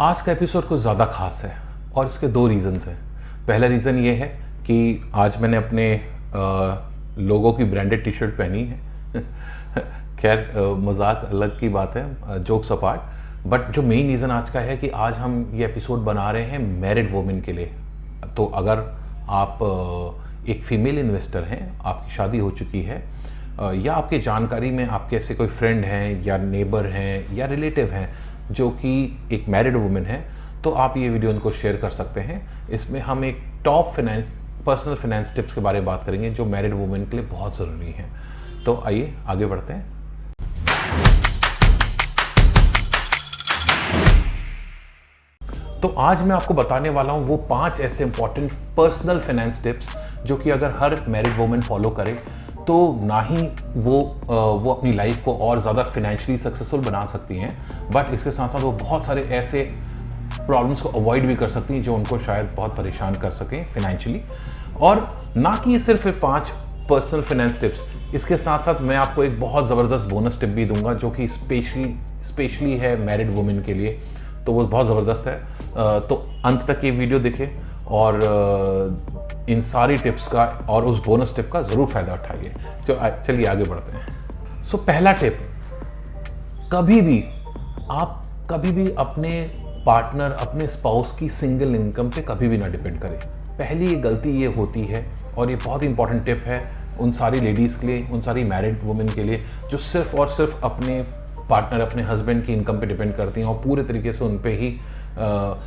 आज का एपिसोड कुछ ज़्यादा खास है और इसके दो रीज़न्स हैं। पहला रीज़न ये है कि आज मैंने अपने लोगों की ब्रांडेड टी शर्ट पहनी है। खैर मजाक अलग की बात है, जोक्स अपार्ट। बट जो मेन रीज़न आज का है कि आज हम ये एपिसोड बना रहे हैं मैरिड वुमेन के लिए। तो अगर आप एक फीमेल इन्वेस्टर हैं, आपकी शादी हो चुकी है, या आपके जानकारी में आपके ऐसे कोई फ्रेंड हैं या नेबर हैं या रिलेटिव हैं जो कि एक मैरिड वुमेन है, तो आप ये वीडियो उनको शेयर कर सकते हैं। इसमें हम एक टॉप पर्सनल फाइनेंस टिप्स के बारे में बात करेंगे जो मैरिड वुमेन के लिए बहुत ज़रूरी हैं। तो आइए आगे बढ़ते हैं। तो आज मैं आपको बताने वाला हूँ वो 5 ऐसे इंपॉर्टेंट पर्सनल फाइनेंस टिप्स जो कि अगर हर मैरिड वुमेन फॉलो करे तो ना ही वो अपनी लाइफ को और ज़्यादा फाइनेंशियली सक्सेसफुल बना सकती हैं, बट इसके साथ साथ वो बहुत सारे ऐसे प्रॉब्लम्स को अवॉइड भी कर सकती हैं जो उनको शायद बहुत परेशान कर सकें फाइनेंशियली। और ना कि सिर्फ 5 पर्सनल फाइनेंस टिप्स, इसके साथ साथ मैं आपको एक बहुत ज़बरदस्त बोनस टिप भी दूंगा जो कि स्पेशली है मैरिड वुमेन के लिए। तो वो बहुत ज़बरदस्त है। तो अंत तक ये वीडियो देखें और इन सारी टिप्स का और उस बोनस टिप का ज़रूर फ़ायदा उठाइए। तो चलिए आगे बढ़ते हैं। सो पहला टिप, कभी भी अपने पार्टनर, अपने स्पाउस की सिंगल इनकम पे कभी भी ना डिपेंड करें। पहली ये गलती ये होती है, और ये बहुत इंपॉर्टेंट टिप है उन सारी लेडीज़ के लिए, उन सारी मैरिड वुमेन के लिए जो सिर्फ और सिर्फ अपने पार्टनर, अपने हस्बैंड की इनकम पे डिपेंड करती हैं और पूरे तरीके से उन पे ही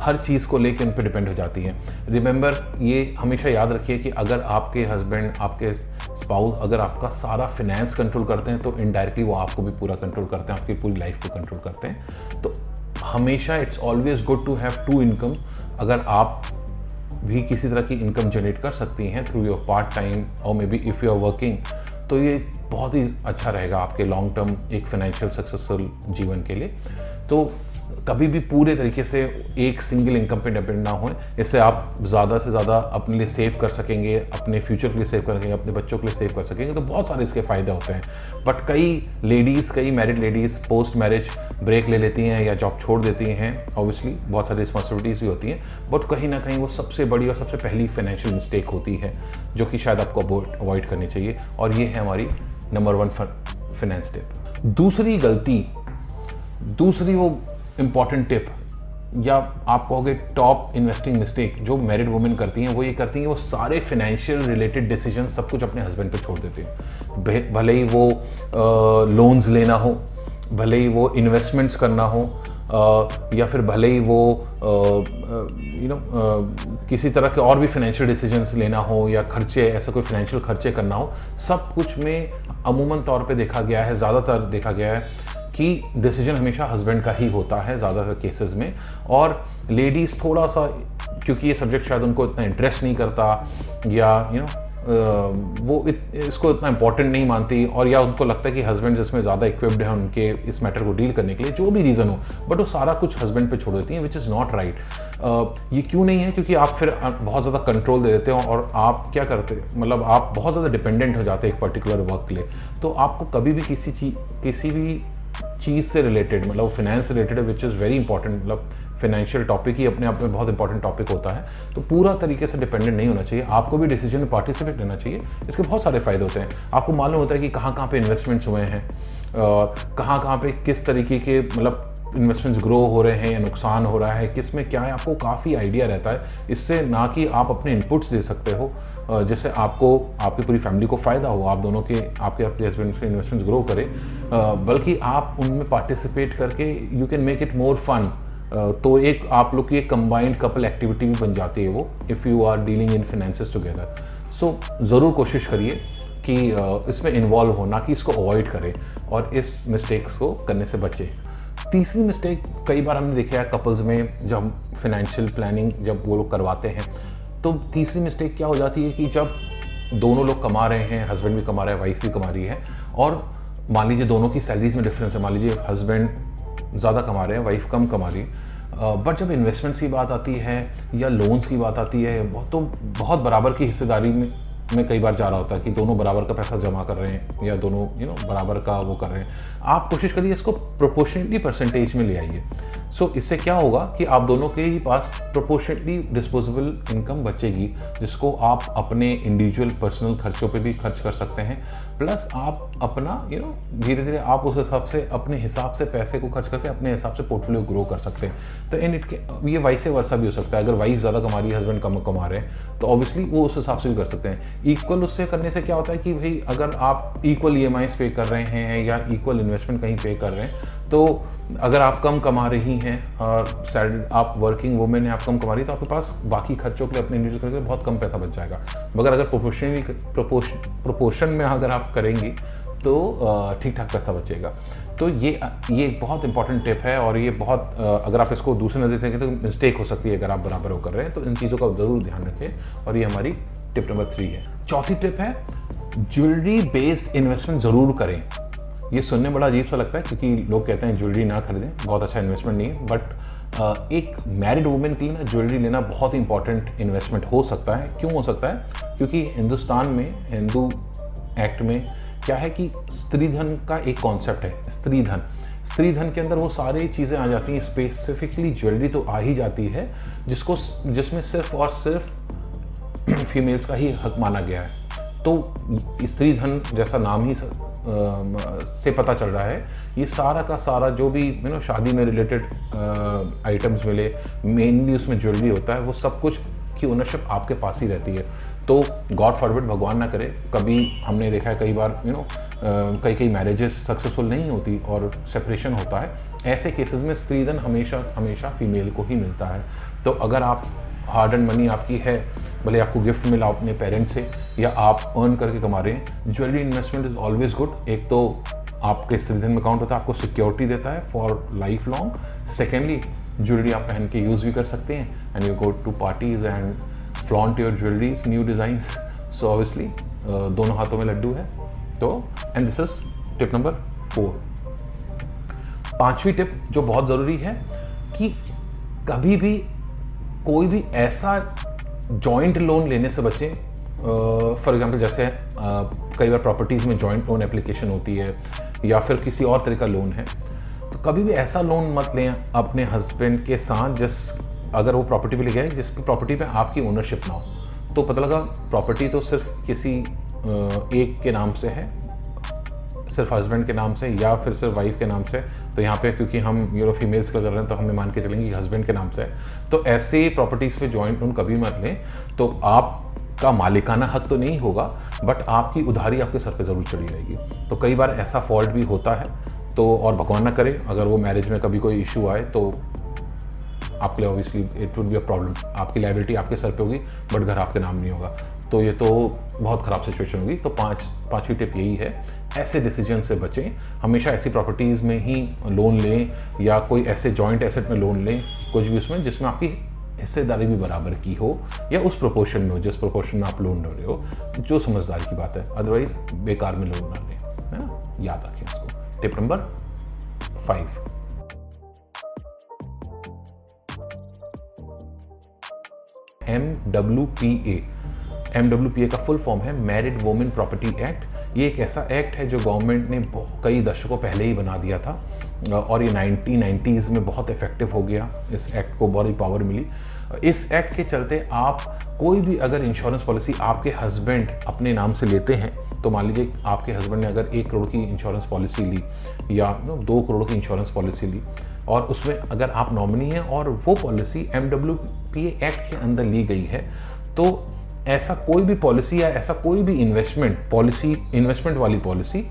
हर चीज़ को लेके उन पे डिपेंड हो जाती हैं। रिमेंबर, ये हमेशा याद रखिए कि अगर आपके हस्बैंड, आपके स्पाउस अगर आपका सारा फिनेंस कंट्रोल करते हैं तो इनडायरेक्टली वो आपको भी पूरा कंट्रोल करते हैं, आपकी पूरी लाइफ को कंट्रोल करते हैं। तो हमेशा it's always good to have 2 income. अगर आप भी किसी तरह की इनकम जनरेट कर सकती हैं थ्रू योर पार्ट टाइम और may be if you are working, तो ये बहुत ही अच्छा रहेगा आपके लॉन्ग टर्म एक फाइनेंशियल सक्सेसफुल जीवन के लिए। तो कभी भी पूरे तरीके से एक सिंगल इनकम पे डिपेंड ना हों। इससे आप ज़्यादा से ज़्यादा अपने लिए सेव कर सकेंगे, अपने फ्यूचर के लिए सेव कर सकेंगे, अपने बच्चों के लिए सेव कर सकेंगे। तो बहुत सारे इसके फ़ायदे होते हैं। बट कई married ladies post marriage break ले लेती हैं या जॉब छोड़ देती हैं। ऑब्वियसली बहुत सारी रिस्पॉन्सिबिलिटीज़ भी होती हैं, बट कहीं ना कहीं वो सबसे बड़ी और सबसे पहली फाइनेंशियल मिस्टेक होती है जो कि शायद आपको अवॉइड करनी चाहिए। और ये है हमारी नंबर 1 फाइनेंस टिप। दूसरी वो इम्पॉर्टेंट टिप, या आप कहोगे टॉप इन्वेस्टिंग मिस्टेक जो मैरिड वुमेन करती हैं, वो ये करती हैं वो सारे फाइनेंशियल रिलेटेड डिसीजन सब कुछ अपने हस्बैंड पे छोड़ देते हैं। भले ही वो लोन्स लेना हो, भले ही वो इन्वेस्टमेंट्स करना हो, या फिर भले ही वो किसी तरह के और भी फाइनेंशियल डिसीजंस लेना हो या खर्चे, ऐसा कोई फाइनेंशियल खर्चे करना हो, सब कुछ में अमूमन तौर पे देखा गया है, ज़्यादातर देखा गया है कि डिसीजन हमेशा हस्बैंड का ही होता है ज़्यादातर केसेस में। और लेडीज़ थोड़ा सा, क्योंकि ये सब्जेक्ट शायद उनको इतना इंटरेस्ट नहीं करता, या वो इसको इतना इंपॉर्टेंट नहीं मानती, और या उनको लगता है कि हस्बैंड जिसमें ज़्यादा इक्विप्ड है उनके इस मैटर को डील करने के लिए, जो भी रीज़न हो, बट वो सारा कुछ हस्बैंड पे छोड़ देती हैं, विच इज़ नॉट राइट। ये क्यों नहीं है? क्योंकि आप फिर बहुत ज़्यादा कंट्रोल दे देते हो और आप क्या करते, मतलब आप बहुत ज़्यादा डिपेंडेंट हो जाते हैं एक पर्टिकुलर वर्क के लिए। तो आपको कभी भी किसी भी चीज़ से रिलेटेड, मतलब फाइनेंस से related, which is very important, मतलब फाइनेंशियल टॉपिक ही अपने आप में बहुत इंपॉर्टेंट टॉपिक होता है, तो पूरा तरीके से डिपेंडेंट नहीं होना चाहिए। आपको भी डिसीजन में पार्टिसिपेट लेना चाहिए। इसके बहुत सारे फ़ायदे होते हैं। आपको मालूम होता है कि कहाँ पे इन्वेस्टमेंट्स हुए हैं, कहाँ पे किस तरीके के मतलब इन्वेस्टमेंट्स ग्रो हो रहे हैं या नुकसान हो रहा है, किस में क्या है, आपको काफ़ी आइडिया रहता है। इससे ना कि आप अपने इनपुट्स दे सकते हो जिससे आपको, आपकी पूरी फैमिली को फ़ायदा हो, आप दोनों के, आपके हस्बैंड के इन्वेस्टमेंट्स ग्रो करें, बल्कि आप उनमें पार्टिसिपेट करके you can make it more fun. तो एक आप लोग की एक कंबाइंड कपल एक्टिविटी भी बन जाती है वो, if you are dealing in finances together. So ज़रूर कोशिश करिए कि इसमें इन्वॉल्व हो, ना कि इसको अवॉइड करें और इस मिस्टेक्स को करने से बचें। तीसरी मिस्टेक कई बार हमने देखा है कपल्स में, जब फाइनेंशियल प्लानिंग जब वो लोग करवाते हैं, तो तीसरी मिस्टेक क्या हो जाती है कि जब दोनों लोग कमा रहे हैं, हस्बैंड भी कमा रहा है, वाइफ भी कमा रही है, और मान लीजिए दोनों की सैलरीज में डिफरेंस है, मान लीजिए हस्बैंड ज़्यादा कमा रहे हैं, वाइफ कम कमा रही है, बट जब इन्वेस्टमेंट्स की बात आती है या लोन्स की बात आती है, तो बहुत बराबर की हिस्सेदारी में में कई बार जा रहा होता है कि दोनों बराबर का पैसा जमा कर रहे हैं या दोनों बराबर का वो कर रहे हैं। आप कोशिश करिए इसको प्रोपोर्शनली परसेंटेज में ले आइए। सो इससे क्या होगा कि आप दोनों के ही पास प्रोपोर्शनली डिस्पोजेबल इनकम बचेगी, जिसको आप अपने इंडिविजुअल पर्सनल खर्चों पे भी खर्च कर सकते हैं। प्लस आप अपना धीरे धीरे आप उस हिसाब से अपने हिसाब से पैसे को खर्च करके अपने हिसाब से पोर्टफोलियो ग्रो कर सकते हैं। तो ये वाइस वर्सा भी हो सकता है। अगर वाइफ ज़्यादा कमा रही है, हस्बैंड कम कमा रहे हैं, तो ऑब्वियसली वो उस हिसाब से भी कर सकते हैं। इक्वल उससे करने से क्या होता है कि भाई अगर आप इक्वल EMIs पे कर रहे हैं या इक्वल इन्वेस्टमेंट कहीं पे कर रहे हैं, तो अगर आप कम कमा रही हैं और सैलरी आप वर्किंग वुमेन हैं, आप कम कमा रही है, तो आपके पास बाकी खर्चों के लिए अपने इंडिविजुअल करके बहुत कम पैसा बच जाएगा। मगर अगर प्रोपोर्शन में अगर आप करेंगी तो ठीक ठाक पैसा बचेगा। तो ये बहुत इंपॉर्टेंट टिप है, और ये बहुत अगर आप इसको दूसरे नज़र से देखें तो मिस्टेक हो सकती है अगर आप बराबर हो कर रहे हैं। तो इन चीज़ों का ज़रूर ध्यान रखें, और ये हमारी टिप नंबर 3 है। चौथी टिप है ज्वेलरी बेस्ड इन्वेस्टमेंट ज़रूर करें। ये सुनने बड़ा अजीब सा लगता है क्योंकि लोग कहते हैं ज्वेलरी ना खरीदें, बहुत अच्छा इन्वेस्टमेंट नहीं है। बट एक मैरिड वुमेन के लिए ना ज्वेलरी लेना बहुत इंपॉर्टेंट इन्वेस्टमेंट हो सकता है। क्यों हो सकता है? क्योंकि हिंदुस्तान में हिंदू एक्ट में क्या है कि स्त्री धन का एक कॉन्सेप्ट है। स्त्री धन के अंदर वो सारी चीज़ें आ जाती हैं, स्पेसिफिकली ज्वेलरी तो आ ही जाती है जिसमें सिर्फ और सिर्फ फीमेल्स का ही हक माना गया है। तो स्त्री धन जैसा नाम ही से पता चल रहा है, ये सारा का सारा जो भी शादी में रिलेटेड आइटम्स मिले, मेनली उसमें ज्वेलरी होता है, वो सब कुछ की ओनरशिप आपके पास ही रहती है। तो गॉड फॉरबिड, भगवान ना करे, कभी हमने देखा है कई बार कई मैरिजेस सक्सेसफुल नहीं होती और सेपरेशन होता है। ऐसे केसेस में स्त्री धन हमेशा फीमेल को ही मिलता है। तो अगर आप हार्ड एंड मनी आपकी है, भले आपको गिफ्ट मिला अपने पेरेंट्स से या आप अर्न करके कमा रहे हैं, jewellery investment is always good. एक तो आपके स्त्री धन में काउंट होता है, आपको सिक्योरिटी देता है for life long. Secondly, jewellery आप पहन के यूज़ भी कर सकते हैं, and you go to parties and flaunt your jewelleries, new designs. So obviously दोनों हाथों में लड्डू है। तो and this is tip number 4। पांचवी टिप जो बहुत ज़रूरी है कि कभी भी कोई भी ऐसा जॉइंट लोन लेने से बचें। फॉर एग्जांपल जैसे कई बार प्रॉपर्टीज़ में जॉइंट लोन एप्लीकेशन होती है या फिर किसी और तरह का लोन है, तो कभी भी ऐसा लोन मत लें अपने हस्बैंड के साथ अगर वो प्रॉपर्टी पे ले गए जिस प्रॉपर्टी पे आपकी ओनरशिप ना हो। तो पता लगा प्रॉपर्टी तो सिर्फ किसी एक के नाम से है, सिर्फ हस्बैंड के नाम से या फिर सिर्फ वाइफ के नाम से। तो यहाँ पे क्योंकि हम फीमेल्स का कर रहे हैं तो हमें मान के चलेंगे कि हस्बैंड के नाम से है। तो ऐसे प्रॉपर्टीज़ पे जॉइंट लोन कभी मत लें। तो आपका मालिकाना हक तो नहीं होगा, बट आपकी उधारी आपके सर पे ज़रूर चढ़ी रहेगी। तो कई बार ऐसा फॉल्ट भी होता है। तो और भगवान ना करे अगर वो मैरिज में कभी कोई इशू आए तो आपके लिए obviously it would be a problem. आपकी लायबिलिटी आपके सर पे होगी बट घर आपके नाम नहीं होगा, तो ये तो बहुत ख़राब सिचुएशन होगी। तो पांचवी टिप यही है, ऐसे डिसीजन से बचें। हमेशा ऐसी प्रॉपर्टीज़ में ही लोन लें या कोई ऐसे जॉइंट एसेट में लोन लें, कुछ भी उसमें जिसमें आपकी हिस्सेदारी भी बराबर की हो या उस प्रोपोर्शन में हो जिस प्रोपोर्शन में आप लोन ले रहे हो, जो समझदारी की बात है। अदरवाइज बेकार में लोन ना लें, है ना, याद रखें इसको। टिप नंबर 5, MWPA का फुल फॉर्म है मैरिड वुमेन प्रॉपर्टी एक्ट। ये एक ऐसा एक्ट है जो गवर्नमेंट ने कई दशकों पहले ही बना दिया था और ये 1990s में बहुत इफेक्टिव हो गया। इस एक्ट को बड़ी पावर मिली। इस एक्ट के चलते आप कोई भी अगर इंश्योरेंस पॉलिसी आपके हस्बैंड अपने नाम से लेते हैं, तो मान लीजिए आपके हस्बैंड ने अगर 1 करोड़ की इंश्योरेंस पॉलिसी ली या 2 करोड़ की इंश्योरेंस पॉलिसी ली और उसमें अगर आप नॉमिनी हैं और वो पॉलिसी MWPA एक्ट के अंदर ली गई है, तो ऐसा कोई भी पॉलिसी या ऐसा कोई भी इन्वेस्टमेंट वाली पॉलिसी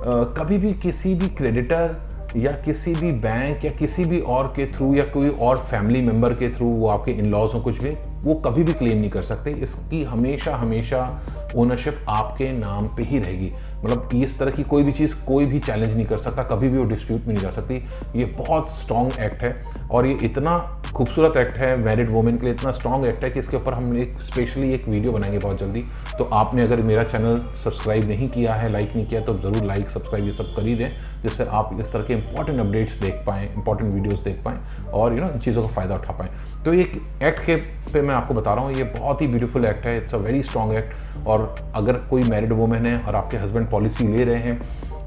कभी भी किसी भी क्रेडिटर या किसी भी बैंक या किसी भी और के थ्रू या कोई और फैमिली मेंबर के थ्रू, वो आपके इन लॉज हो कुछ भी, वो कभी भी क्लेम नहीं कर सकते। इसकी हमेशा ओनरशिप आपके नाम पे ही रहेगी। मतलब इस तरह की कोई भी चीज़ कोई भी चैलेंज नहीं कर सकता, कभी भी वो डिस्प्यूट में नहीं जा सकती। ये बहुत स्ट्रॉन्ग एक्ट है और ये इतना खूबसूरत एक्ट है मैरिड वुमेन के लिए, इतना स्ट्रॉन्ग एक्ट है कि इसके ऊपर हम एक स्पेशली एक वीडियो बनाएंगे बहुत जल्दी। तो आपने अगर मेरा चैनल सब्सक्राइब नहीं किया है, लाइक नहीं किया, तो ज़रूर लाइक सब्सक्राइब ये सब कर ही दें, जिससे आप इस तरह के इंपॉर्टेंट अपडेट्स देख पाएँ, इंपॉर्टेंट वीडियोज़ देख पाएँ और इन चीज़ों का फ़ायदा उठा पाएँ। तो ये एक्ट के पे मैं आपको बता रहा हूँ, ये बहुत ही ब्यूटीफुल एक्ट है, it's a very strong act. और अगर कोई मैरिड वुमेन है और आपके हस्बैंड पॉलिसी ले रहे हैं,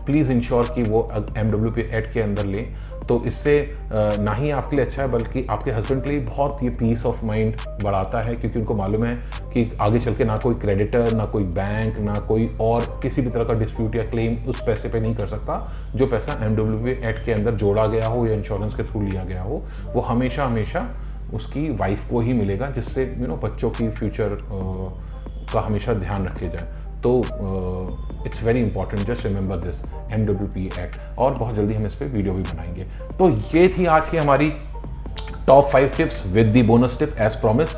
प्लीज़ इंश्योर कि वो MWP एक्ट के अंदर लें। तो इससे ना ही आपके लिए अच्छा है बल्कि आपके हस्बैंड के लिए बहुत ये पीस ऑफ माइंड बढ़ाता है, क्योंकि उनको मालूम है कि आगे चल के ना कोई क्रेडिटर, ना कोई बैंक, ना कोई और किसी भी तरह का डिस्प्यूट या क्लेम उस पैसे पे नहीं कर सकता जो पैसा MWP एक्ट के अंदर जोड़ा गया हो या इंश्योरेंस के थ्रू लिया गया हो, वो हमेशा हमेशा उसकी वाइफ को ही मिलेगा, जिससे बच्चों की फ्यूचर का हमेशा ध्यान रखे जाए। तो it's very important, just remember this MWP act, और बहुत जल्दी हम इस पर वीडियो भी बनाएंगे। तो ये थी आज की हमारी top 5 tips with the bonus tip as promise.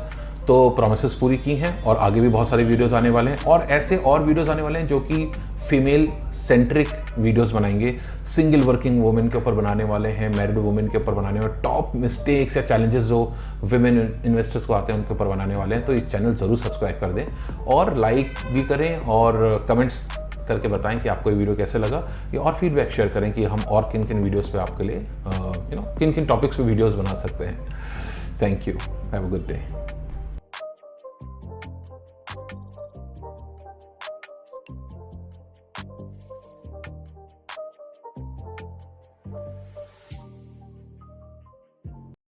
तो प्रॉमिसेस पूरी की हैं और आगे भी बहुत सारे वीडियोस आने वाले हैं, और ऐसे और वीडियोस आने वाले हैं जो कि फीमेल सेंट्रिक वीडियोस बनाएंगे, सिंगल वर्किंग वुमेन के ऊपर बनाने वाले हैं, मैरिड वुमेन के ऊपर बनाने वाले, टॉप मिस्टेक्स या चैलेंजेस जो वुमेन इन्वेस्टर्स को आते हैं उनके ऊपर बनाने वाले हैं। तो इस चैनल ज़रूर सब्सक्राइब कर दें और लाइक भी करें और कमेंट्स करके बताएं कि आपको ये वीडियो कैसे लगा, या और फीडबैक शेयर करें कि हम और किन किन वीडियोज़ पे आपके लिए किन किन टॉपिक्स पे वीडियोज़ बना सकते हैं। Thank you, have a good day.